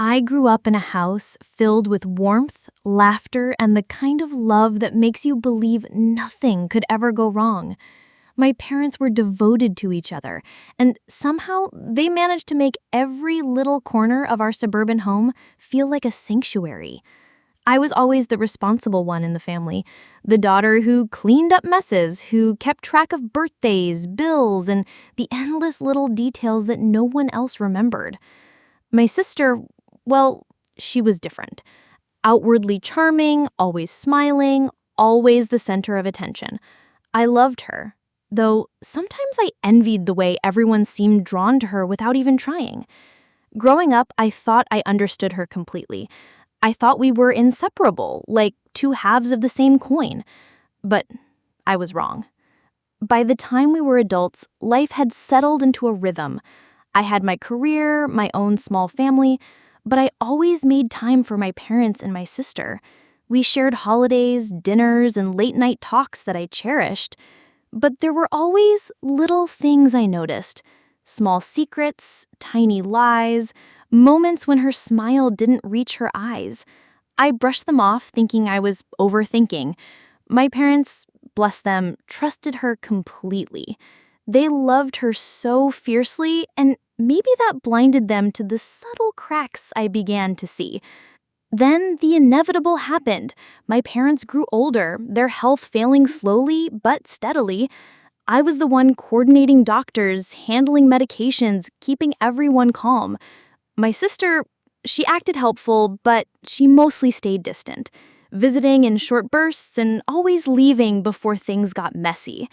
I grew up in a house filled with warmth, laughter, and the kind of love that makes you believe nothing could ever go wrong. My parents were devoted to each other, and somehow they managed to make every little corner of our suburban home feel like a sanctuary. I was always the responsible one in the family, the daughter who cleaned up messes, who kept track of birthdays, bills, and the endless little details that no one else remembered. My sister, well, she was different. Outwardly charming, always smiling, always the center of attention. I loved her, though sometimes I envied the way everyone seemed drawn to her without even trying. Growing up, I thought I understood her completely. I thought we were inseparable, like two halves of the same coin. But I was wrong. By the time we were adults, life had settled into a rhythm. I had my career, my own small family, but I always made time for my parents and my sister. We shared holidays, dinners, and late-night talks that I cherished. But there were always little things I noticed. Small secrets, tiny lies, moments when her smile didn't reach her eyes. I brushed them off, thinking I was overthinking. My parents, bless them, trusted her completely. They loved her so fiercely, and maybe that blinded them to the subtle cracks I began to see. Then the inevitable happened. My parents grew older, their health failing slowly but steadily. I was the one coordinating doctors, handling medications, keeping everyone calm. My sister, she acted helpful, but she mostly stayed distant, visiting in short bursts and always leaving before things got messy.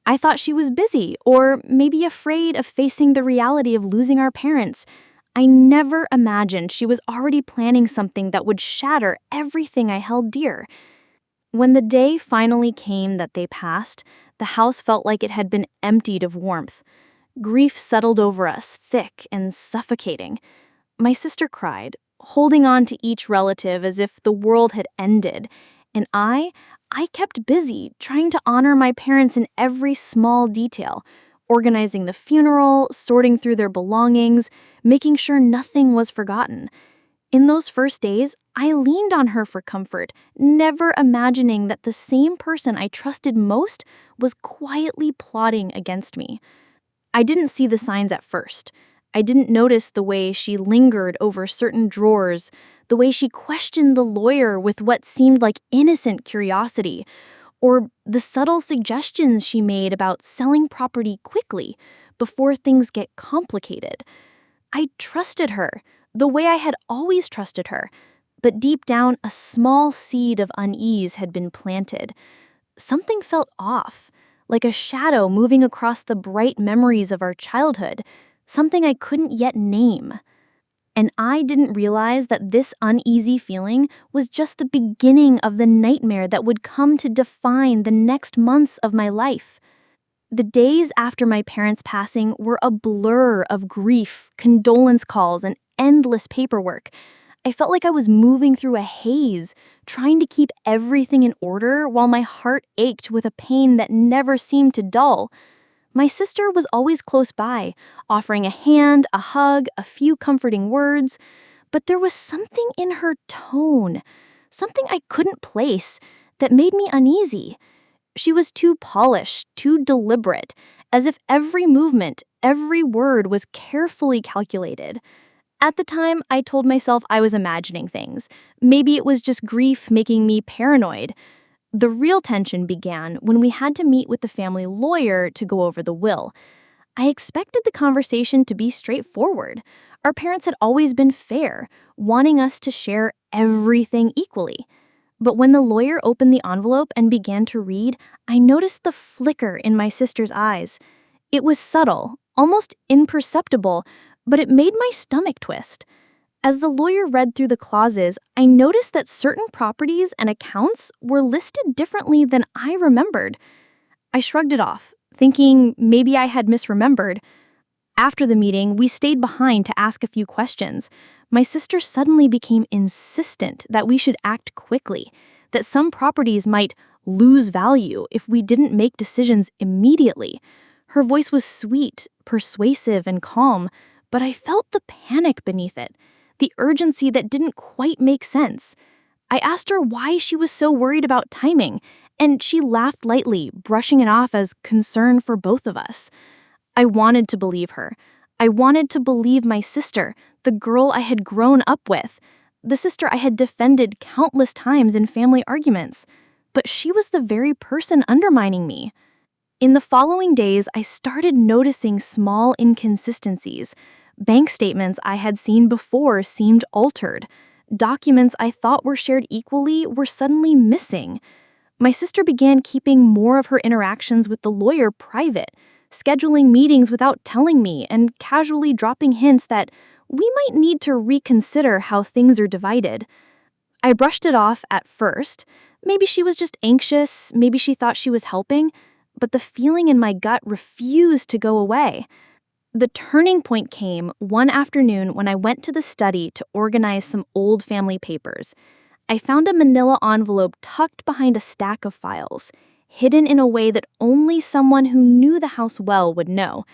I thought she was busy or maybe afraid of facing the reality of losing our parents. I never imagined she was already planning something that would shatter everything I held dear. When the day finally came that they passed, the house felt like it had been emptied of warmth. Grief settled over us, thick and suffocating. My sister cried, holding on to each relative as if the world had ended, and I kept busy trying to honor my parents in every small detail, organizing the funeral, sorting through their belongings, making sure nothing was forgotten. In those first days, I leaned on her for comfort, never imagining that the same person I trusted most was quietly plotting against me. I didn't see the signs at first. I didn't notice the way she lingered over certain drawers, the way she questioned the lawyer with what seemed like innocent curiosity, or the subtle suggestions she made about selling property quickly before things get complicated. I trusted her, the way I had always trusted her, but deep down a small seed of unease had been planted. Something felt off, like a shadow moving across the bright memories of our childhood, something I couldn't yet name. And I didn't realize that this uneasy feeling was just the beginning of the nightmare that would come to define the next months of my life. The days after my parents' passing were a blur of grief, condolence calls, and endless paperwork. I felt like I was moving through a haze, trying to keep everything in order while my heart ached with a pain that never seemed to dull. My sister was always close by, offering a hand, a hug, a few comforting words, but there was something in her tone, something I couldn't place, that made me uneasy. She was too polished, too deliberate, as if every movement, every word was carefully calculated. At the time, I told myself I was imagining things. Maybe it was just grief making me paranoid. The real tension began when we had to meet with the family lawyer to go over the will. I expected the conversation to be straightforward. Our parents had always been fair, wanting us to share everything equally. But when the lawyer opened the envelope and began to read, I noticed the flicker in my sister's eyes. It was subtle, almost imperceptible, but it made my stomach twist. As the lawyer read through the clauses, I noticed that certain properties and accounts were listed differently than I remembered. I shrugged it off, thinking maybe I had misremembered. After the meeting, we stayed behind to ask a few questions. My sister suddenly became insistent that we should act quickly, that some properties might lose value if we didn't make decisions immediately. Her voice was sweet, persuasive, and calm, but I felt the panic beneath it. the urgency that didn't quite make sense. I asked her why she was so worried about timing, and she laughed lightly, brushing it off as concern for both of us. I wanted to believe her. I wanted to believe my sister, the girl I had grown up with, the sister I had defended countless times in family arguments. But she was the very person undermining me. In the following days, I started noticing small inconsistencies. Bank statements I had seen before seemed altered. Documents I thought were shared equally were suddenly missing. My sister began keeping more of her interactions with the lawyer private, scheduling meetings without telling me, and casually dropping hints that we might need to reconsider how things are divided. I brushed it off at first. Maybe she was just anxious, maybe she thought she was helping, but the feeling in my gut refused to go away. The turning point came one afternoon when I went to the study to organize some old family papers. I found a manila envelope tucked behind a stack of files, hidden in a way that only someone who knew the house well would know.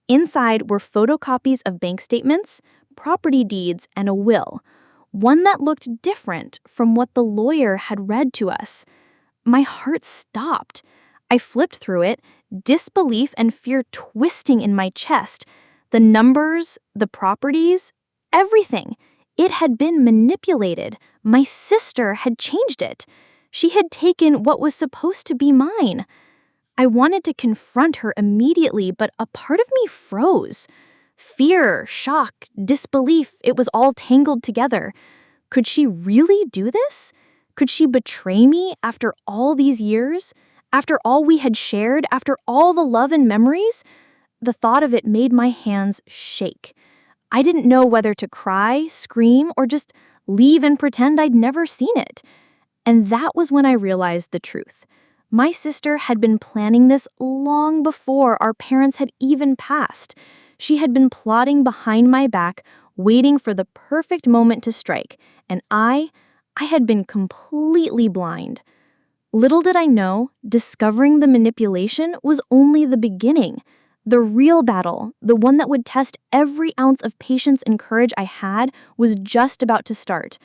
Inside were photocopies of bank statements, property deeds, and a will, one that looked different from what the lawyer had read to us. My heart stopped. I flipped through it, disbelief and fear twisting in my chest. The numbers, the properties, everything. It had been manipulated. My sister had changed it. She had taken what was supposed to be mine. I wanted to confront her immediately, but a part of me froze. Fear, shock, disbelief, it was all tangled together. Could she really do this? Could she betray me after all these years? After all we had shared, after all the love and memories? The thought of it made my hands shake. I didn't know whether to cry, scream, or just leave and pretend I'd never seen it. And that was when I realized the truth. My sister had been planning this long before our parents had even passed. She had been plotting behind my back, waiting for the perfect moment to strike, and I had been completely blind. Little did I know, discovering the manipulation was only the beginning. The real battle, the one that would test every ounce of patience and courage I had, was just about to start.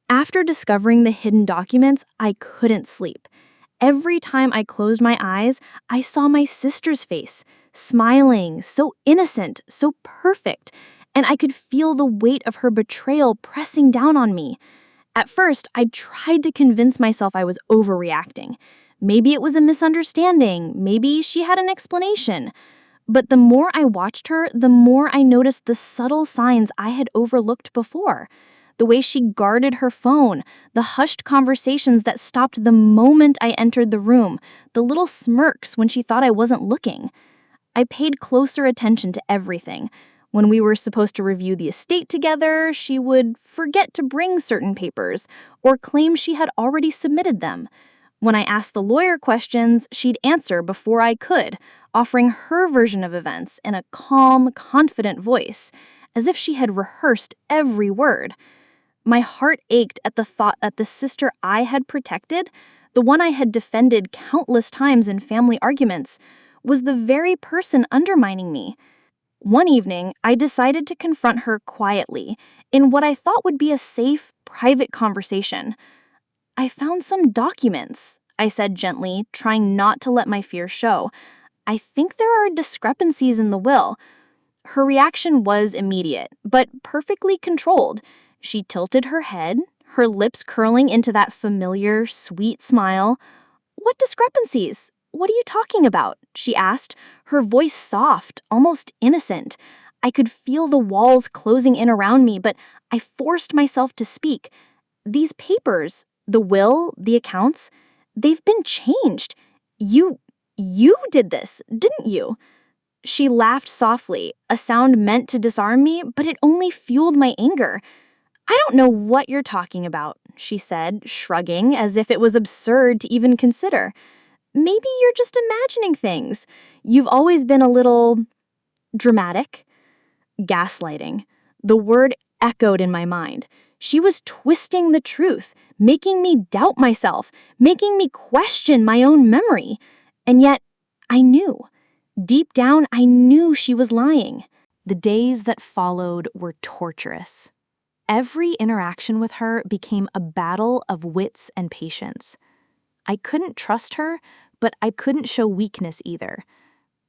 After discovering the hidden documents, I couldn't sleep. Every time I closed my eyes, I saw my sister's face, smiling, so innocent, so perfect, and I could feel the weight of her betrayal pressing down on me. At first, I tried to convince myself I was overreacting. Maybe it was a misunderstanding, maybe she had an explanation. But the more I watched her, the more I noticed the subtle signs I had overlooked before. The way she guarded her phone, the hushed conversations that stopped the moment I entered the room, the little smirks when she thought I wasn't looking. I paid closer attention to everything. When we were supposed to review the estate together, she would forget to bring certain papers or claim she had already submitted them. When I asked the lawyer questions, she'd answer before I could, offering her version of events in a calm, confident voice, as if she had rehearsed every word. My heart ached at the thought that the sister I had protected, the one I had defended countless times in family arguments, was the very person undermining me. One evening, I decided to confront her quietly, in what I thought would be a safe, private conversation. "I found some documents," I said gently, trying not to let my fear show. "I think there are discrepancies in the will." Her reaction was immediate, but perfectly controlled. She tilted her head, her lips curling into that familiar, sweet smile. "What discrepancies? What are you talking about?" she asked, her voice soft, almost innocent. I could feel the walls closing in around me, but I forced myself to speak. "These papers, the will, the accounts, they've been changed. You did this, didn't you?" She laughed softly, a sound meant to disarm me, but it only fueled my anger. "I don't know what you're talking about," she said, shrugging as if it was absurd to even consider. "Maybe you're just imagining things. You've always been a little dramatic." Gaslighting. The word echoed in my mind. She was twisting the truth, making me doubt myself, making me question my own memory. And yet, I knew. Deep down, I knew she was lying. The days that followed were torturous. Every interaction with her became a battle of wits and patience. I couldn't trust her, but I couldn't show weakness either.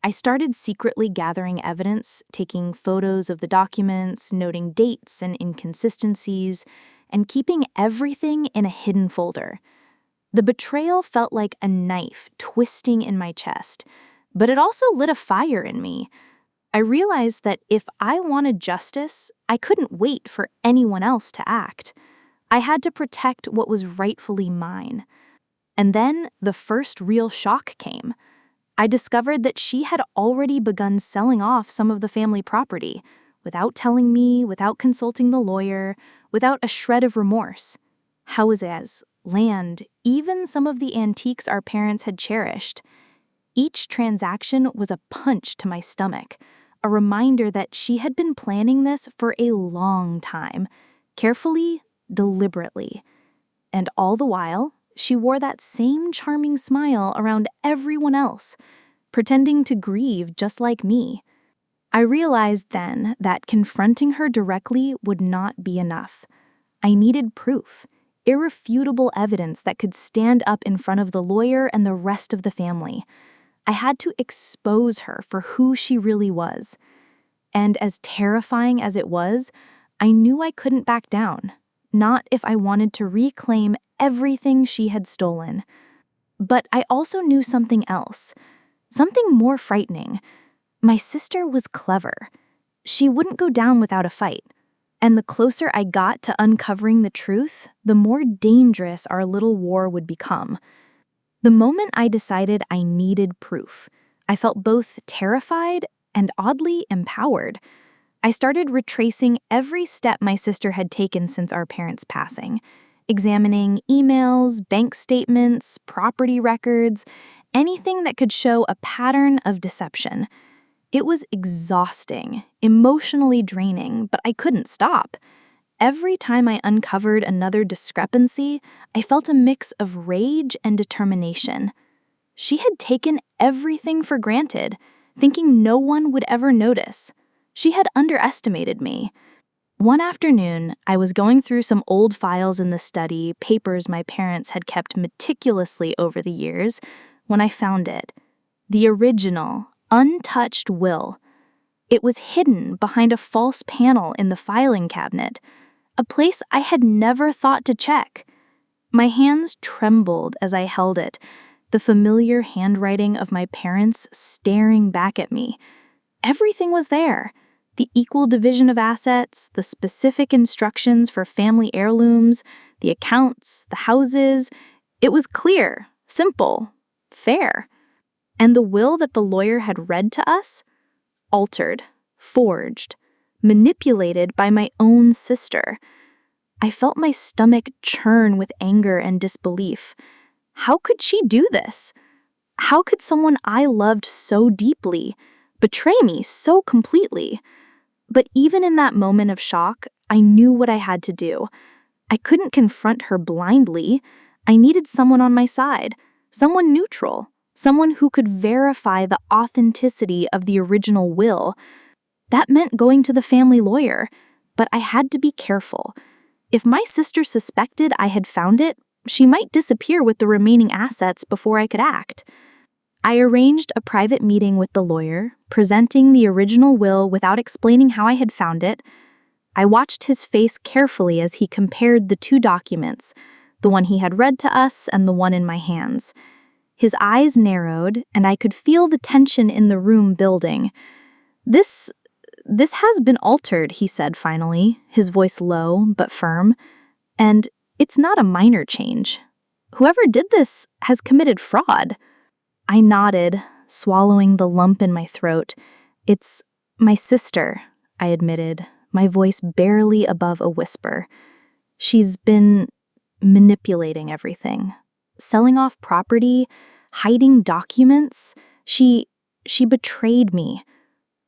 I started secretly gathering evidence, taking photos of the documents, noting dates and inconsistencies, and keeping everything in a hidden folder. The betrayal felt like a knife twisting in my chest, but it also lit a fire in me. I realized that if I wanted justice, I couldn't wait for anyone else to act. I had to protect what was rightfully mine. And then the first real shock came. I discovered that she had already begun selling off some of the family property, without telling me, without consulting the lawyer, without a shred of remorse. Houses, land, even some of the antiques our parents had cherished. Each transaction was a punch to my stomach, a reminder that she had been planning this for a long time, carefully, deliberately. And all the while, she wore that same charming smile around everyone else, pretending to grieve just like me. I realized then that confronting her directly would not be enough. I needed proof, irrefutable evidence that could stand up in front of the lawyer and the rest of the family. I had to expose her for who she really was. And as terrifying as it was, I knew I couldn't back down, not if I wanted to reclaim everything she had stolen. But I also knew something else, something more frightening. My sister was clever. She wouldn't go down without a fight. And the closer I got to uncovering the truth, the more dangerous our little war would become. The moment I decided I needed proof, I felt both terrified and oddly empowered. I started retracing every step my sister had taken since our parents' passing, examining emails, bank statements, property records, anything that could show a pattern of deception. It was exhausting, emotionally draining, but I couldn't stop. Every time I uncovered another discrepancy, I felt a mix of rage and determination. She had taken everything for granted, thinking no one would ever notice. She had underestimated me. One afternoon, I was going through some old files in the study, papers my parents had kept meticulously over the years, when I found it. The original, untouched will. It was hidden behind a false panel in the filing cabinet, a place I had never thought to check. My hands trembled as I held it, the familiar handwriting of my parents staring back at me. Everything was there. The equal division of assets, the specific instructions for family heirlooms, the accounts, the houses. It was clear, simple, fair. And the will that the lawyer had read to us? Altered, forged, manipulated by my own sister. I felt my stomach churn with anger and disbelief. How could she do this? How could someone I loved so deeply betray me so completely? But even in that moment of shock, I knew what I had to do. I couldn't confront her blindly. I needed someone on my side, someone neutral, someone who could verify the authenticity of the original will. That meant going to the family lawyer, but I had to be careful. If my sister suspected I had found it, she might disappear with the remaining assets before I could act. I arranged a private meeting with the lawyer, presenting the original will without explaining how I had found it. I watched his face carefully as he compared the two documents, the one he had read to us and the one in my hands. His eyes narrowed, and I could feel the tension in the room building. This has been altered, he said finally, his voice low but firm. And it's not a minor change. Whoever did this has committed fraud. I nodded, swallowing the lump in my throat. It's my sister, I admitted, my voice barely above a whisper. She's been manipulating everything, selling off property, hiding documents. She betrayed me.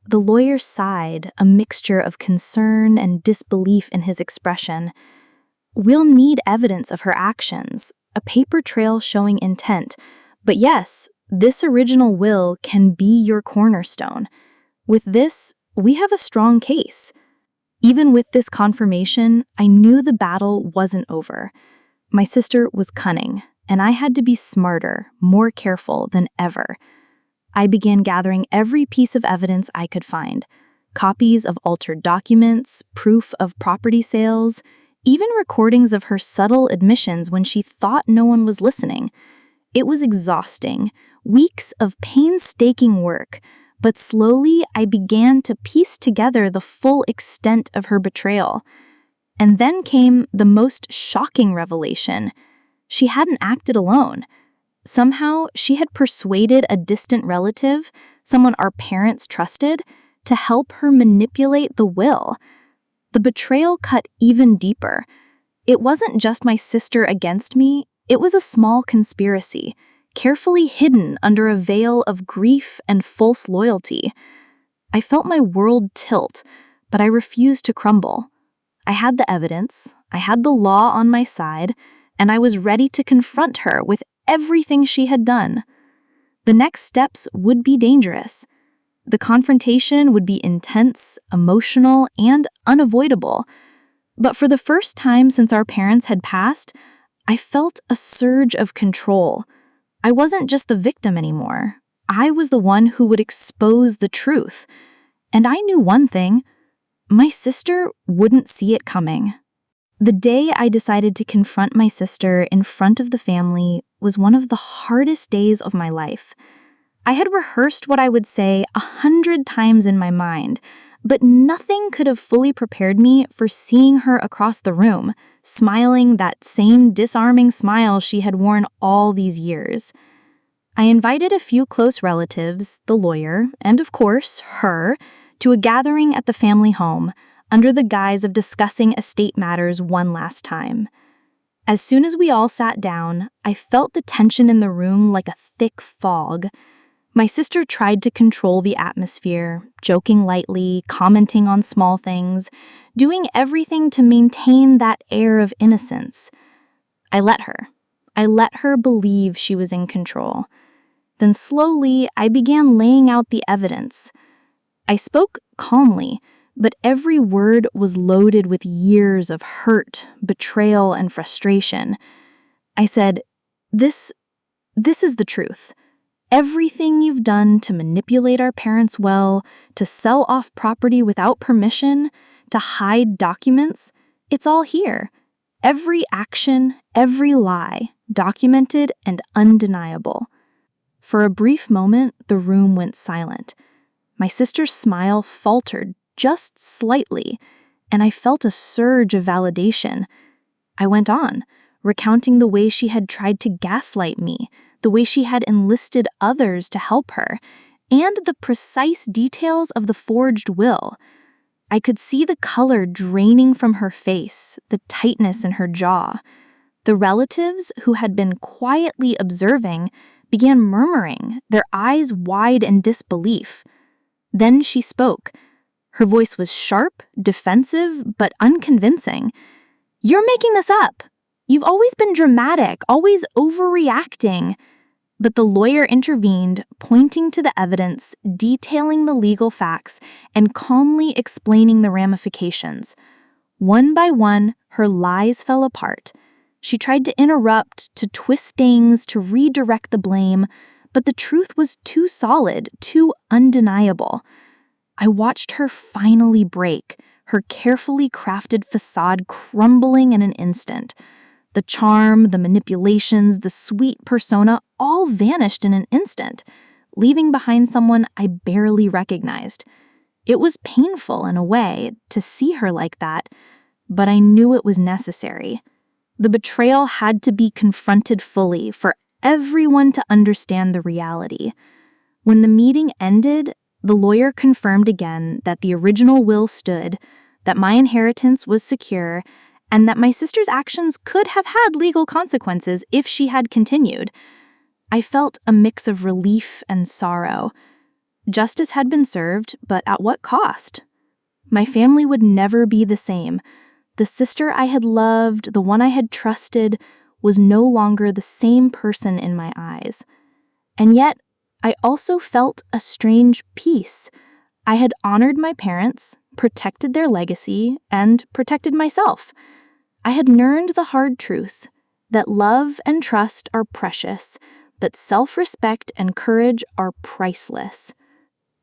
The lawyer sighed, a mixture of concern and disbelief in his expression. We'll need evidence of her actions, a paper trail showing intent. But yes, this original will can be your cornerstone. With this, we have a strong case. Even with this confirmation, I knew the battle wasn't over. My sister was cunning, and I had to be smarter, more careful than ever. I began gathering every piece of evidence I could find: copies of altered documents, proof of property sales, even recordings of her subtle admissions when she thought no one was listening. It was exhausting, weeks of painstaking work, but slowly I began to piece together the full extent of her betrayal. And then came the most shocking revelation. She hadn't acted alone. Somehow, she had persuaded a distant relative, someone our parents trusted, to help her manipulate the will. The betrayal cut even deeper. It wasn't just my sister against me, it was a small conspiracy, carefully hidden under a veil of grief and false loyalty. I felt my world tilt, but I refused to crumble. I had the evidence, I had the law on my side, and I was ready to confront her with everything she had done. The next steps would be dangerous. The confrontation would be intense, emotional, and unavoidable. But for the first time since our parents had passed, I felt a surge of control. I wasn't just the victim anymore. I was the one who would expose the truth. And I knew one thing: my sister wouldn't see it coming. The day I decided to confront my sister in front of the family was one of the hardest days of my life. I had rehearsed what I would say 100 times in my mind, but nothing could have fully prepared me for seeing her across the room, smiling that same disarming smile she had worn all these years. I invited a few close relatives, the lawyer, and of course, her, to a gathering at the family home, under the guise of discussing estate matters one last time. As soon as we all sat down, I felt the tension in the room like a thick fog. My sister tried to control the atmosphere, joking lightly, commenting on small things, doing everything to maintain that air of innocence. I let her. I let her believe she was in control. Then slowly, I began laying out the evidence. I spoke calmly, but every word was loaded with years of hurt, betrayal, and frustration. I said, This is the truth. Everything you've done to manipulate our parents' will, to sell off property without permission, to hide documents, it's all here. Every action, every lie, documented and undeniable. For a brief moment, the room went silent. My sister's smile faltered just slightly, and I felt a surge of validation. I went on, recounting the way she had tried to gaslight me, the way she had enlisted others to help her, and the precise details of the forged will. I could see the color draining from her face, the tightness in her jaw. The relatives, who had been quietly observing, began murmuring, their eyes wide in disbelief. Then she spoke. Her voice was sharp, defensive, but unconvincing. "You're making this up. You've always been dramatic, always overreacting." But the lawyer intervened, pointing to the evidence, detailing the legal facts, and calmly explaining the ramifications. One by one, her lies fell apart. She tried to interrupt, to twist things, to redirect the blame, but the truth was too solid, too undeniable. I watched her finally break, her carefully crafted facade crumbling in an instant. The charm, the manipulations, the sweet persona all vanished in an instant, leaving behind someone I barely recognized. It was painful in a way to see her like that, but I knew it was necessary. The betrayal had to be confronted fully for everyone to understand the reality. When the meeting ended, the lawyer confirmed again that the original will stood, that my inheritance was secure, and that my sister's actions could have had legal consequences if she had continued. I felt a mix of relief and sorrow. Justice had been served, but at what cost? My family would never be the same. The sister I had loved, the one I had trusted, was no longer the same person in my eyes. And yet, I also felt a strange peace. I had honored my parents, protected their legacy, and protected myself. I had learned the hard truth that love and trust are precious, but self-respect and courage are priceless.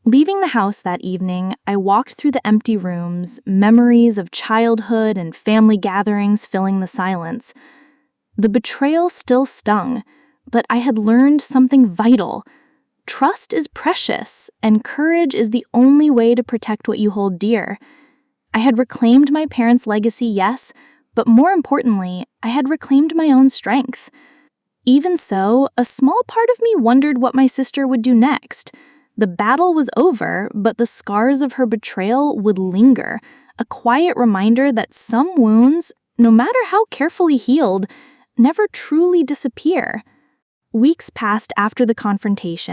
Leaving the house that evening, I walked through the empty rooms, memories of childhood and family gatherings filling the silence. The betrayal still stung, but I had learned something vital. Trust is precious, and courage is the only way to protect what you hold dear. I had reclaimed my parents' legacy, yes, but more importantly, I had reclaimed my own strength. Even so, a small part of me wondered what my sister would do next. The battle was over, but the scars of her betrayal would linger, a quiet reminder that some wounds, no matter how carefully healed, never truly disappear. Weeks passed after the confrontation.